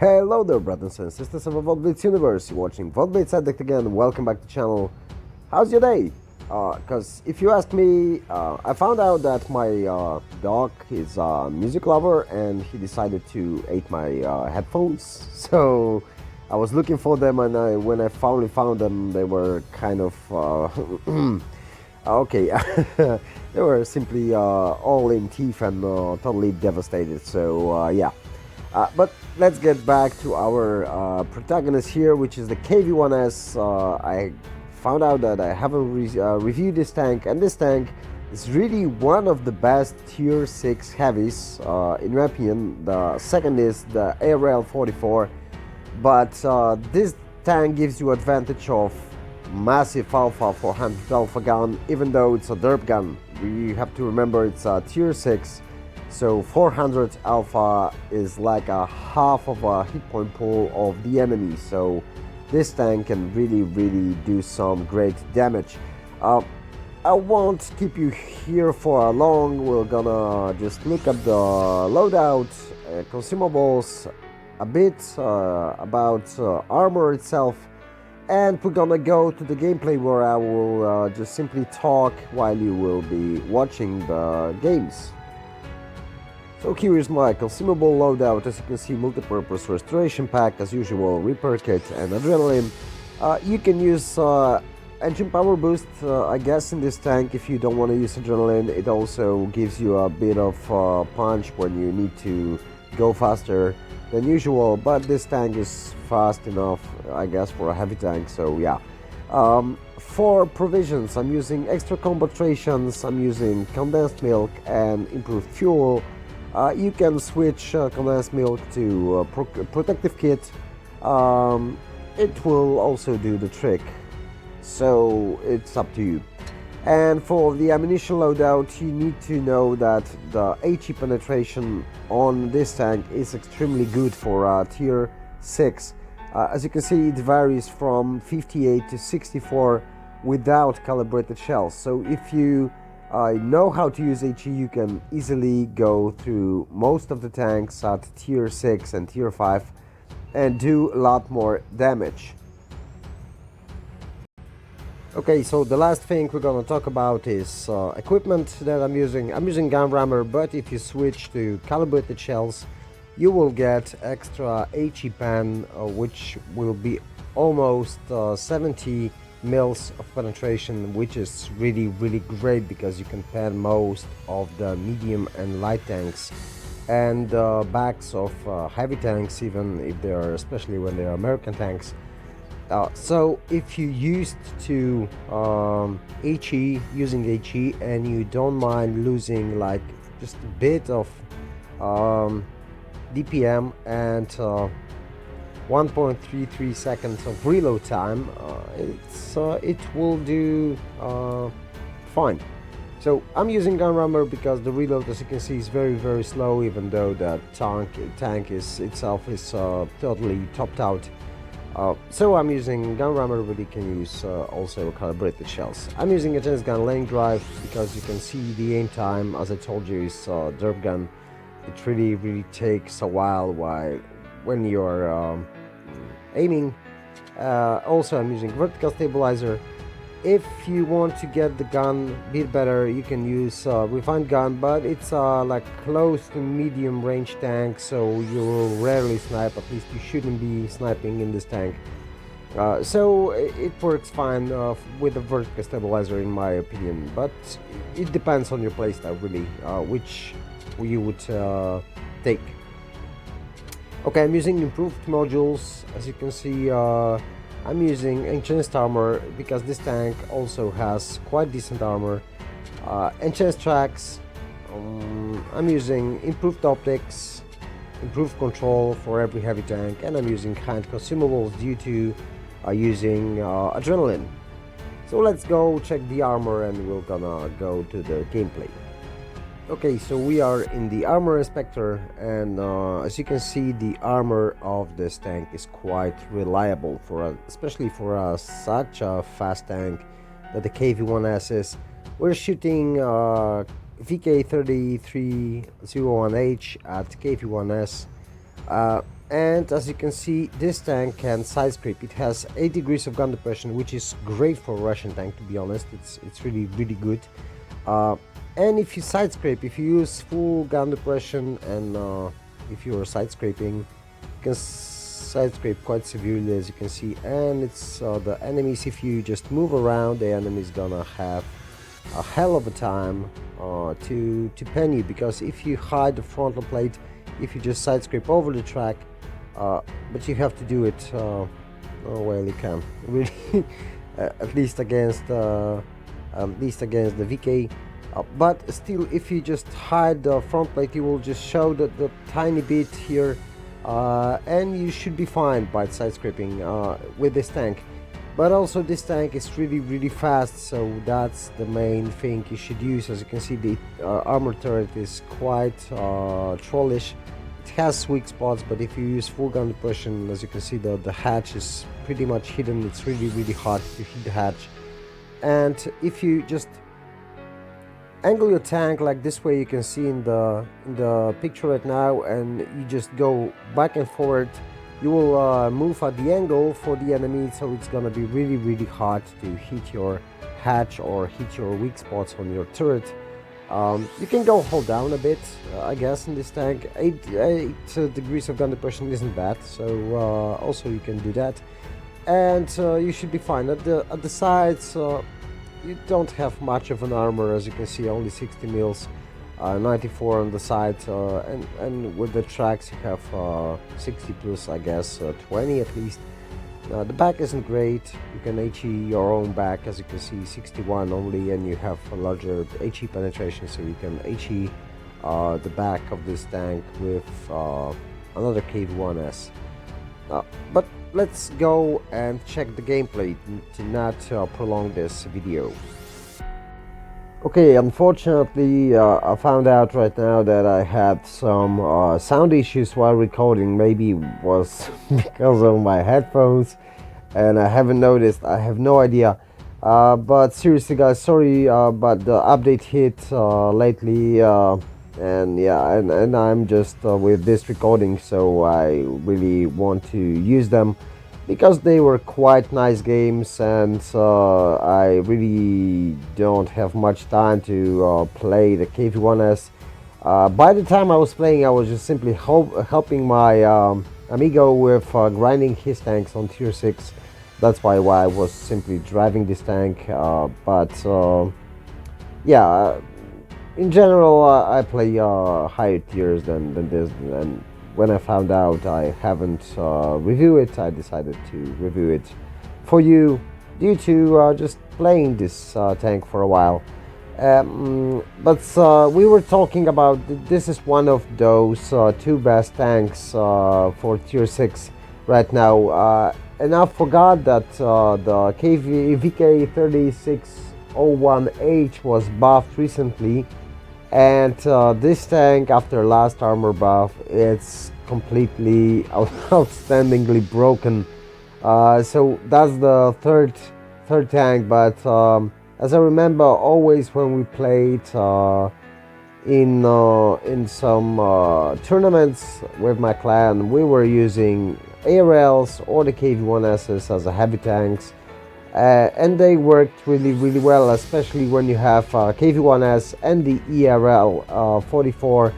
Hello there, brothers and sisters of the WoT Blitz universe. You're watching WoT Blitz Addict again. Welcome back to the channel. How's your day? Because if you ask me, I found out that my dog is a music lover and he decided to eat my headphones. So I was looking for them, and when I finally found them, they were kind of okay. They were simply all in teeth and totally devastated. So yeah. But let's get back to our protagonist here, which is the KV-1S. I found out that I haven't reviewed this tank, and this tank is really one of the best tier 6 heavies, in my opinion. The second is the ARL 44, but this tank gives you advantage of massive alpha 400 alpha gun, even though it's a derp gun. We have to remember it's a tier 6. So 400 alpha is like a half of a hit point pool of the enemy, so this tank can really do some great damage. I won't keep you here for long. We're gonna just look at the loadout, consumables, a bit about armor itself, and we're gonna go to the gameplay where I will just simply talk while you will be watching the games. So here is my consumable loadout. As you can see, multi-purpose restoration pack, as usual, repair kit and adrenaline. You can use engine power boost, I guess, in this tank if you don't want to use adrenaline. It also gives you a bit of punch when you need to go faster than usual, but this tank is fast enough, I guess, for a heavy tank, so yeah. For provisions, I'm using extra combat rations, I'm using condensed milk and improved fuel. You can switch condensed milk to protective kit. It will also do the trick, so it's up to you. And for the ammunition loadout, you need to know that the HE penetration on this tank is extremely good for tier 6. As you can see, it varies from 58 to 64 without calibrated shells. So if you know how to use HE, you can easily go through most of the tanks at tier 6 and tier 5 and do a lot more damage. Okay, so the last thing we're gonna talk about is equipment that I'm using. I'm using gun rammer, but if you switch to calibrated shells, you will get extra HE pan, which will be almost 70 mils of penetration, which is really great because you can pan most of the medium and light tanks and backs of heavy tanks, even if they are, especially when they are American tanks. So if you used to HE, using HE, and you don't mind losing like just a bit of DPM and 1.33 seconds of reload time, it will do fine. So I'm using gun rammer because the reload, as you can see, is very slow, even though the tank itself is totally topped out. So I'm using gun rammer, but you can use also calibrated shells. I'm using a Gens gun lane drive because you can see the aim time, as I told you, is derp gun. It really takes a while when you're aiming. Also, I'm using vertical stabilizer. If you want to get the gun a bit better, you can use refined gun, but it's like close to medium range tank, so you will rarely snipe. At least you shouldn't be sniping in this tank. So it works fine with the vertical stabilizer, in my opinion, but it depends on your playstyle, really, which you would take. Okay, I'm using improved modules. As you can see, I'm using enhanced armor because this tank also has quite decent armor. Enhanced tracks. I'm using improved optics, improved control for every heavy tank, and I'm using kind consumables due to using adrenaline. So let's go check the armor and we're gonna go to the gameplay. Okay, so we are in the armor inspector, and as you can see, the armor of this tank is quite reliable especially for such a fast tank that the KV-1S is. We're shooting VK3301H at KV-1S, And as you can see, this tank can side scrape. It has 8 degrees of gun depression, which is great for a Russian tank, to be honest. It's really good. And if you side scrape, if you use full gun depression, and if you're side scraping, you can side scrape quite severely, as you can see. And it's the enemies, if you just move around, the enemy's gonna have a hell of a time to pen you, because if you hide the frontal plate, if you just side scrape over the track, but you have to do it. Oh well, you can really at least against the VK. But still, if you just hide the front plate, you will just show the tiny bit here, and you should be fine by side scraping with this tank. But also, this tank is really fast, so that's the main thing you should use. As you can see, the armor turret is quite trollish. It has weak spots, but if you use full gun depression, as you can see, the hatch is pretty much hidden. It's really hard to hit the hatch. And if you just angle your tank like this way, you can see in the picture right now, and you just go back and forward, you will move at the angle for the enemy, so it's gonna be really hard to hit your hatch or hit your weak spots on your turret. You can go hold down a bit, I guess, in this tank. 8 degrees of gun depression isn't bad, so also you can do that, and you should be fine. At the sides, you don't have much of an armor, as you can see, only 60 mils, 94 on the side, and with the tracks you have 60 plus, I guess, 20 at least. The back isn't great. You can HE your own back, as you can see, 61 only, and you have a larger HE penetration, so you can HE the back of this tank with another KV-1S. But let's go and check the gameplay to not prolong this video. Okay, unfortunately, I found out right now that I had some sound issues while recording. Maybe it was because of my headphones, and I haven't noticed. I have no idea. But seriously, guys, sorry, but the update hit lately, and yeah, and I'm just with this recording, so I really want to use them, because they were quite nice games, and I really don't have much time to play the KV-1S. By the time I was playing, I was just simply helping my amigo with grinding his tanks on tier 6. That's why I was simply driving this tank, but yeah, in general I play higher tiers than this, and when I found out I haven't reviewed it, I decided to review it for you, due to just playing this tank for a while. But we were talking about this is one of those 2 best tanks for tier 6 right now, and I forgot that the VK3601H was buffed recently. And this tank, after last armor buff, it's completely outstandingly broken. So that's the third tank. But as I remember, always when we played in some tournaments with my clan, we were using ARLs or the KV-1Ss as a heavy tanks. And they worked really well, especially when you have KV-1S and the ERL 44.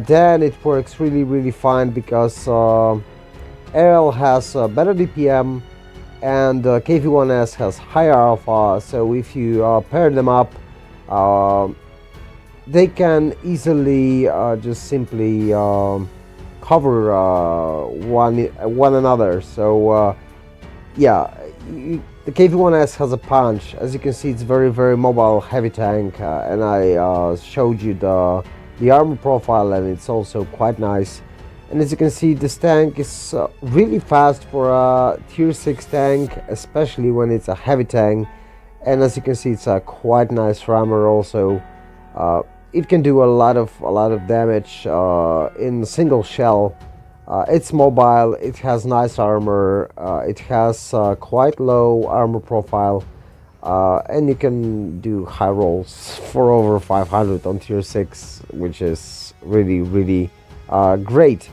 Then it works really fine, because ARL has better DPM and KV-1S has higher alpha. So if you pair them up, they can easily just simply cover one another. So yeah. The KV-1S has a punch. As you can see, it's very mobile, heavy tank, and I showed you the armor profile, and it's also quite nice. And as you can see, this tank is really fast for a tier 6 tank, especially when it's a heavy tank. And as you can see, it's a quite nice rammer also. It can do a lot of damage in single shell. It's mobile, it has nice armor, it has quite low armor profile, and you can do high rolls for over 500 on tier 6, which is really great.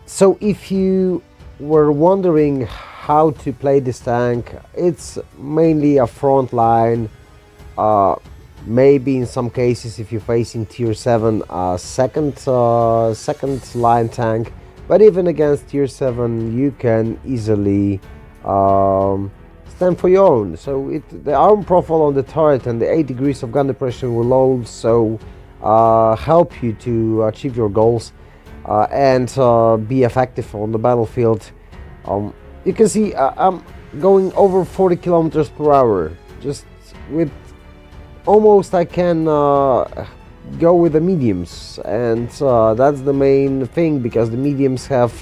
So if you were wondering how to play this tank, it's mainly a front line, uh, maybe in some cases if you're facing tier 7, second line tank, but even against tier 7 you can easily um, stand for your own. So the arm profile on the turret and the 8 degrees of gun depression will also help you to achieve your goals and be effective on the battlefield. You can see I'm going over 40 kilometers per hour. Just with almost I can go with the mediums, and that's the main thing, because the mediums have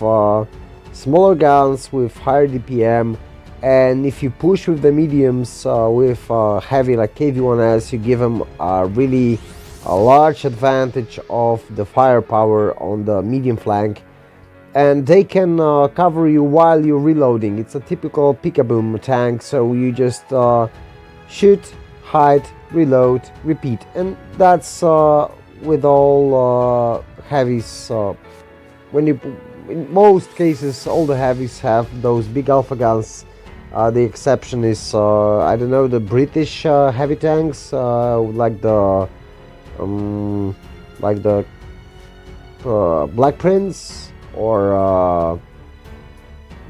smaller guns with higher DPM, and if you push with the mediums with heavy like KV-1S, you give them really a large advantage of the firepower on the medium flank, and they can cover you while you're reloading. It's a typical peekaboom tank, so you just shoot, hide, reload, repeat, and that's with all heavies. When you, in most cases, all the heavies have those big alpha guns. The exception is I don't know, the British heavy tanks, like the Black Prince, or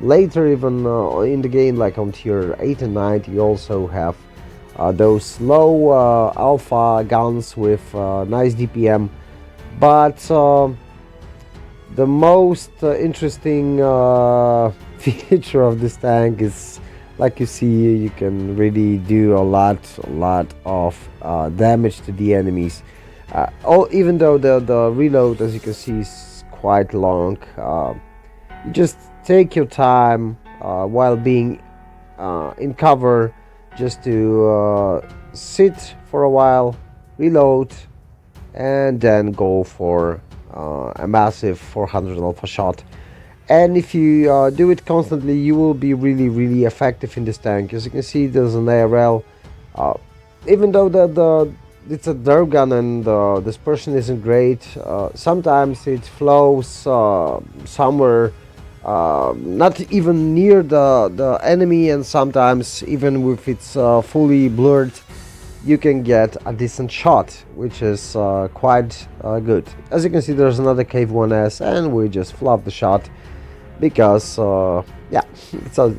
later even in the game, like on tier 8 and 9, you also have those low alpha guns with nice DPM. But the most interesting feature of this tank is, like you see, you can really do a lot of damage to the enemies. Even though the reload, as you can see, is quite long, you just take your time while being in cover, just to sit for a while, reload, and then go for a massive 400 alpha shot. And if you do it constantly, you will be really effective in this tank. As you can see, there's an ARL. Even though it's a derp gun and the dispersion isn't great, sometimes it flows somewhere not even near the enemy, and sometimes even if it's fully blurred, you can get a decent shot, which is quite good. As you can see, there's another KV-1S, and we just fluff the shot because yeah,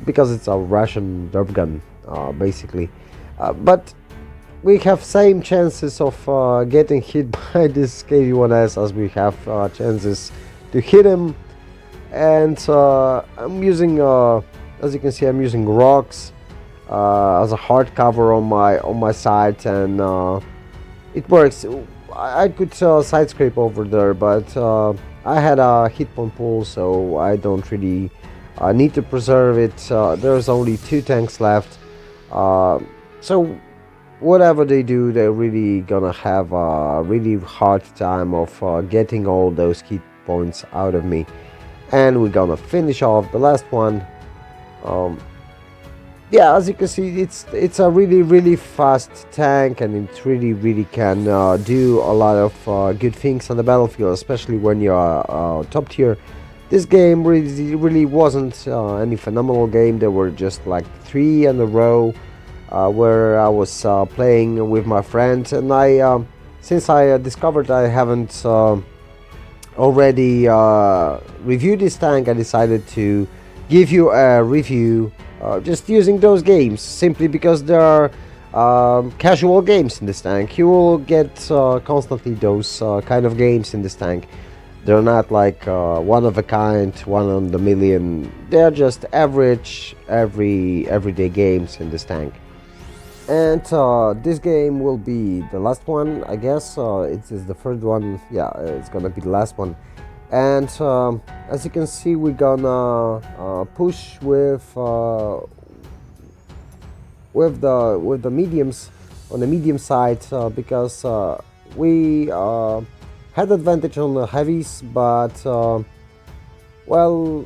because it's a Russian derp gun, basically. But we have same chances of getting hit by this KV-1S as we have chances to hit him. And I'm using, as you can see, I'm using rocks as a hard cover on my side, and it works. I could side scrape over there, but I had a hit point pool, so I don't really need to preserve it. There's only 2 tanks left, so whatever they do, they're really gonna have a really hard time of getting all those hit points out of me. And we're gonna finish off the last one. Yeah, as you can see, it's a really fast tank, and it really can do a lot of good things on the battlefield, especially when you're top tier. This game really wasn't any phenomenal game. There were just like 3 in a row where I was playing with my friends, and since I discovered I haven't already reviewed this tank, I decided to give you a review just using those games, simply because there are casual games in this tank. You will get constantly those kind of games in this tank. They're not like one of a kind, one on the million. They're just average, everyday games in this tank. And this game will be the last one, I guess. It is the third one. Yeah, it's gonna be the last one. And as you can see, we're gonna push with the mediums on the medium side, because we had advantage on the heavies, but well,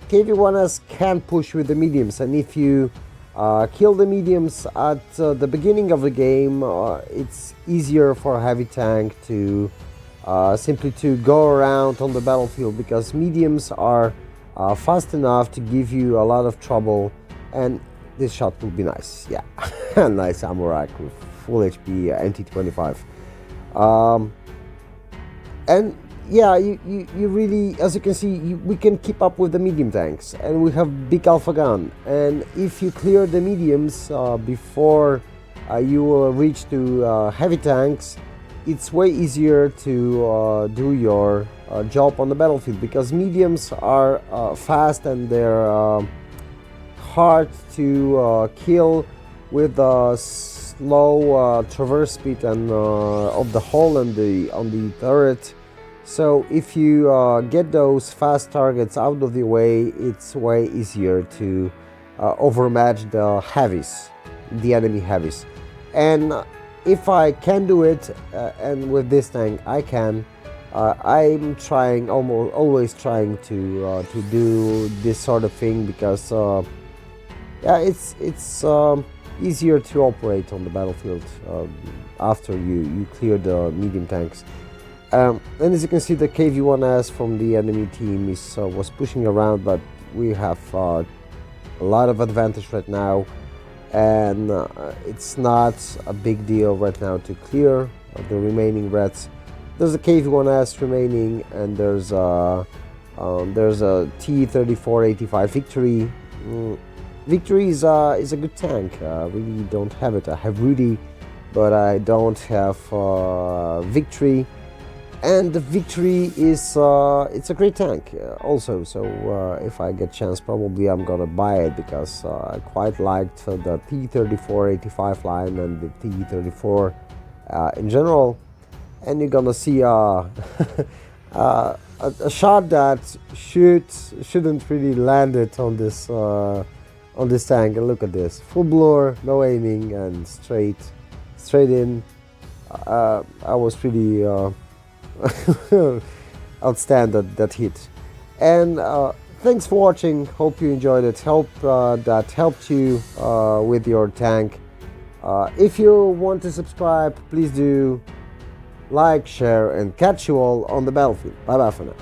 KV-1S can push with the mediums, and if you kill the mediums at the beginning of the game, it's easier for a heavy tank to simply to go around on the battlefield, because mediums are fast enough to give you a lot of trouble, and this shot will be nice. Yeah, nice ammo rack with full HP MT25. And yeah, you really, as you can see, we can keep up with the medium tanks, and we have big alpha gun. And if you clear the mediums before you will reach to heavy tanks, it's way easier to do your job on the battlefield, because mediums are fast and they're hard to kill with slow traverse speed and of the hull and on the turret. So if you get those fast targets out of the way, it's way easier to overmatch the heavies, the enemy heavies. And if I can do it, and with this tank I can, I'm trying, always trying to do this sort of thing, because yeah, it's easier to operate on the battlefield after you clear the medium tanks. And as you can see, the KV-1S from the enemy team was pushing around, but we have a lot of advantage right now, and it's not a big deal right now to clear the remaining reds. There's a KV-1S remaining, and there's a T-3485 Victory. Victory is a good tank. Really don't have it. I have Rudy, but I don't have Victory. And the Victory is it's a great tank also. So if I get chance, probably I'm gonna buy it, because I quite liked the T-3485 line and the T-34 in general. And you're gonna see a shot that shouldn't really land it on this tank. And look at this, full blower, no aiming, and straight in. I was really outstanding that hit. And thanks for watching. Hope you enjoyed it. Hope that helped you with your tank. If you want to subscribe, please do. Like, share, and catch you all on the battlefield. Bye bye for now.